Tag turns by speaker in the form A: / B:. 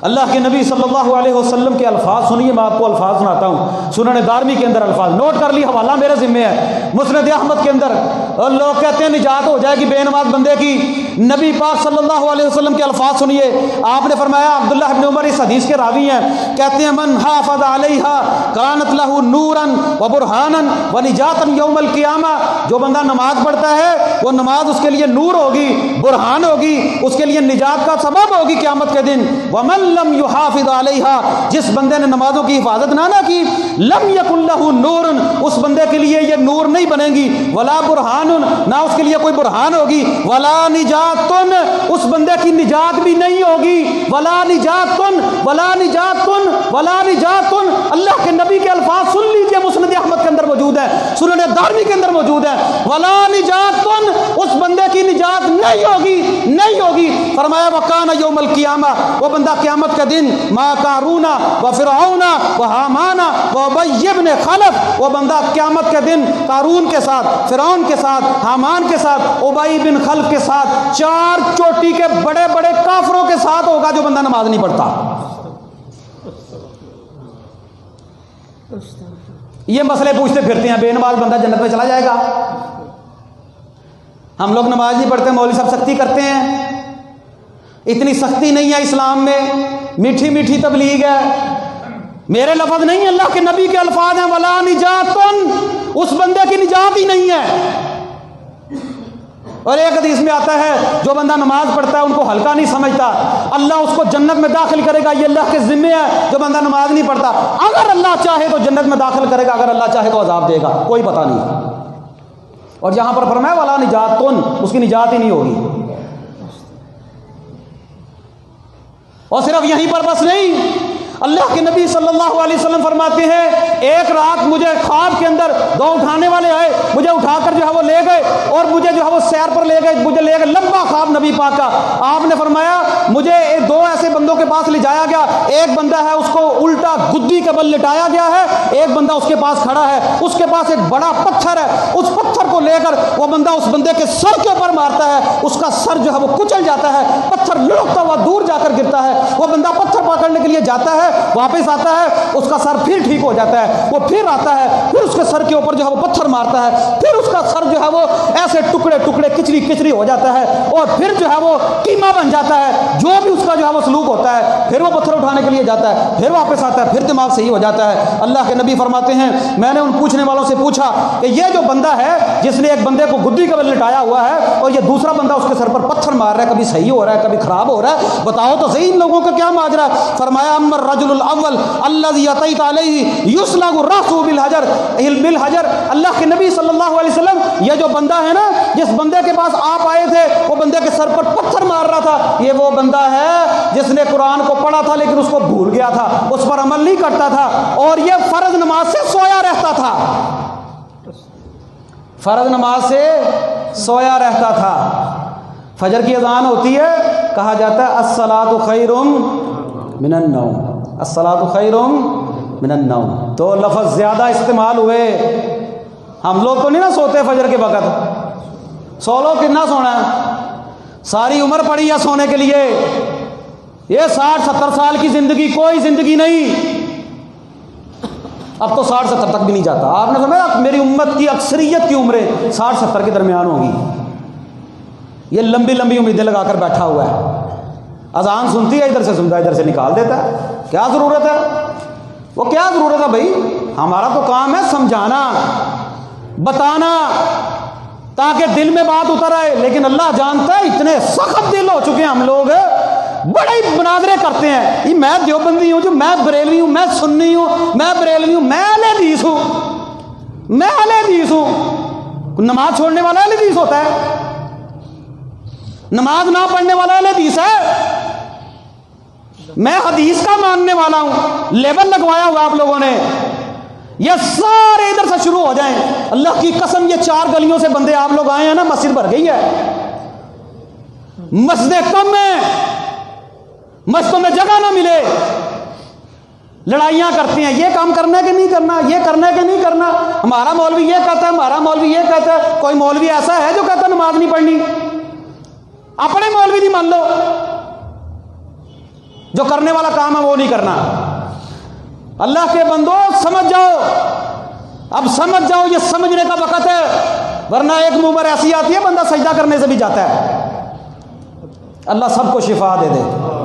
A: اللہ کے نبی صلی اللہ علیہ وسلم کے الفاظ سنیے، میں آپ کو الفاظ سناتا ہوں۔ سنن دارمی کے اندر الفاظ نوٹ کر لی، حوالہ میرے ذمہ ہے۔ مسند احمد کے اندر لوگ کہتے ہیں نجات ہو جائے گی بے نماز بندے کی، نبی پاک صلی اللہ علیہ وسلم کے الفاظ سنیے۔ آپ نے فرمایا، عبداللہ ابن عمر اس حدیث کے راوی ہیں، کہتے ہیں من حافظ علیہا کانت لہ نورا و برہانا و نجاتا یوم القیامہ، جو بندہ نماز پڑھتا ہے وہ نماز اس کے لیے نور ہوگی، برہان ہوگی، اس کے لیے نجات کا سبب ہوگی قیامت کے دن۔ ومن لم یحافظ علیہا، جس بندے نے نمازوں کی حفاظت نہ کی، لم یکن لہ نور، اس بندے کے لیے یہ نور نہیں بنے گی، ولا برہان، نہ اس کے لیے کوئی برہان ہوگی، ولا نجاتن، اس بندے کی نجات بھی نہیں ہوگی، ولا نجاتن ولا نجاتن ولا نجاتن۔ اللہ کے نبی کے الفاظ سن لیجئے، مسند احمد کے اندر موجود ہے، سنن دارمی کے اندر موجود ہے، ولا نجاتن، اس بندے کی نجات نہیں ہوگی، نہیں ہوگی۔ فرمایا وکان یوم القیامہ، وہ بندہ قیامت کے دن ما قارون و فرعون و حامان و ابی بن خلف، وہ بندہ قیامت کے دن قارون کے ساتھ، فرعون کے ساتھ، حامان کے ساتھ، ابی بن خلف کے ساتھ، چار چوٹی کے بڑے بڑے کافروں کے ساتھ ہوگا جو بندہ نماز نہیں پڑھتا۔ یہ مسئلے پوچھتے پھرتے ہیں بے نماز بندہ جنت میں چلا جائے گا؟ ہم لوگ نماز نہیں پڑھتے، مولوی صاحب سختی کرتے ہیں۔ اتنی سختی نہیں ہے اسلام میں، میٹھی میٹھی تبلیغ ہے۔ میرے لفظ نہیں، اللہ کے نبی کے الفاظ ہیں، ولا نجاتن، اس بندے کی نجات ہی نہیں ہے۔ اور ایک حدیث میں آتا ہے جو بندہ نماز پڑھتا ہے ان کو ہلکا نہیں سمجھتا، اللہ اس کو جنت میں داخل کرے گا، یہ اللہ کے ذمے ہے۔ جو بندہ نماز نہیں پڑھتا، اگر اللہ چاہے تو جنت میں داخل کرے گا، اگر اللہ چاہے تو عذاب دے گا، کوئی پتہ نہیں۔ اور یہاں پر فرمایا ولا نجاتن، اس کی نجات ہی نہیں ہوگی۔ اور صرف یہیں پر بس نہیں، اللہ کے نبی صلی اللہ علیہ وسلم فرماتے ہیں ایک رات مجھے خواب کے اندر دو اٹھانے والے آئے، مجھے اٹھا کر جو ہے وہ لے گئے اور مجھے جو ہے وہ سیر پر لے گئے، مجھے لے گئے، لمبا خواب نبی پاک کا۔ آپ نے فرمایا مجھے دو ایسے بندوں کے پاس لے جایا گیا، ایک بندہ ہے اس کو الٹا گدی کے بل لٹایا گیا ہے، ایک بندہ اس کے پاس کھڑا ہے، اس کے پاس ایک بڑا پتھر ہے، اس پتھر کو لے کر وہ بندہ اس بندے کے سر کے اوپر مارتا ہے، اس کا سر جو ہے وہ کچل جاتا ہے، پتھر لڑکتا ہوا دور جا کر گرتا ہے، وہ بندہ پتھر پکڑنے کے لیے جاتا ہے، واپس آتا ہے، اس کا سر پھر ٹھیک ہو جاتا ہے، وہ پھر آتا ہے، پھر اس کے سر کے اوپر جو ہے وہ پتھر مارتا ہے، پھر اس کا سر جو ہے وہ ایسے ٹکڑے ٹکڑے کچری کچری ہو جاتا ہے، اور پھر جو ہے وہ قیمہ بن جاتا ہے، جو بھی اس کا جو ہے وہ سلوک ہوتا ہے، پھر وہ پتھر اٹھانے کے لیے جاتا ہے، پھر واپس آتا ہے، پھر دماغ صحیح ہو جاتا ہے۔ اللہ کے نبی فرماتے ہیں میں نے ان پوچھنے والوں سے پوچھا کہ یہ جو بندہ ہے جس نے ایک بندے کو گدی کا بل لٹایا ہوا ہے اور یہ دوسرا بندہ اس کے سر پر پتھر مار رہا ہے، کبھی صحیح ہو رہا ہے کبھی خراب ہو رہا ہے، بتاؤ تو صحیح ان لوگوں کا کیا ماجرا ہے؟ فرمایا اما الرجل الاول الذي اتيت عليه يسلغ راسه بالحجر، اللہ کے نبی صلی اللہ علیہ وسلم یہ جو بندہ ہے نا جس بندے کے پاس آپ آئے تھے، وہ بندے کے سر پر پتھر مار رہا تھا، یہ وہ بندہ ہے جس نے قرآن کو پڑھا تھا لیکن اس کو بھول گیا تھا، اس پر عمل نہیں کرتا تھا، اور یہ فرض نماز سے سویا رہتا تھا، فرض نماز سے سویا رہتا تھا۔ فجر کی اذان ہوتی ہے، کہا جاتا ہے الصلاۃ خیر من النوم، الصلاۃ خیر من النوم، تو لفظ زیادہ استعمال ہوئے۔ ہم لوگ تو نہیں نا سوتے فجر کے وقت، سو لوگ کتنا سونا ہے، ساری عمر پڑی ہے سونے کے لیے، یہ 60-70 سال کی زندگی کوئی زندگی نہیں، اب تو 60-70 تک بھی نہیں جاتا۔ آپ نے سمجھا میری امت کی اکثریت کی عمریں 60-70 کے درمیان ہوگی، یہ لمبی لمبی امیدیں لگا کر بیٹھا ہوا ہے، اذان سنتی ہے ادھر سے سنتا ہے ادھر سے نکال دیتا ہے، کیا ضرورت ہے؟ وہ کیا ضرورت ہے بھائی؟ ہمارا تو کام ہے سمجھانا، بتانا، تاکہ دل میں بات اتر آئے، لیکن اللہ جانتا ہے اتنے سخت دل ہو چکے ہیں ہم لوگ، بڑے مناظرے کرتے ہیں، یہ میں دیوبندی ہوں، جو میں بریلوی ہوں، میں سنی ہوں، میں بریلوی ہوں، میں اہل حدیث ہوں، میں اہل حدیث ہوں۔ نماز چھوڑنے والا اہل حدیث ہوتا ہے؟ نماز نہ پڑھنے والا اہل حدیث ہے؟ میں حدیث کا ماننے والا ہوں، لیبل لگوایا ہوا آپ لوگوں نے، یہ سارے ادھر سے شروع ہو جائیں، اللہ کی قسم یہ 4 گلیوں سے بندے آپ لوگ آئے ہیں نا، مسجد بھر گئی ہے، مسجدیں کم ہیں، مسجدوں میں جگہ نہ ملے، لڑائیاں کرتے ہیں، یہ کام کرنا ہے کہ نہیں کرنا، یہ کرنا ہے کہ نہیں کرنا، ہمارا مولوی یہ کہتا ہے، ہمارا مولوی یہ کہتا ہے۔ کوئی مولوی ایسا ہے جو کہتا ہے نماز نہیں پڑھنی؟ اپنے مولوی نہیں مان لو، جو کرنے والا کام ہے وہ نہیں کرنا۔ اللہ کے بندو سمجھ جاؤ، اب سمجھ جاؤ، یہ سمجھنے کا وقت ہے، ورنہ ایک منہ پر ایسی آتی ہے بندہ سجدہ کرنے سے بھی جاتا ہے۔ اللہ سب کو شفا دے دے۔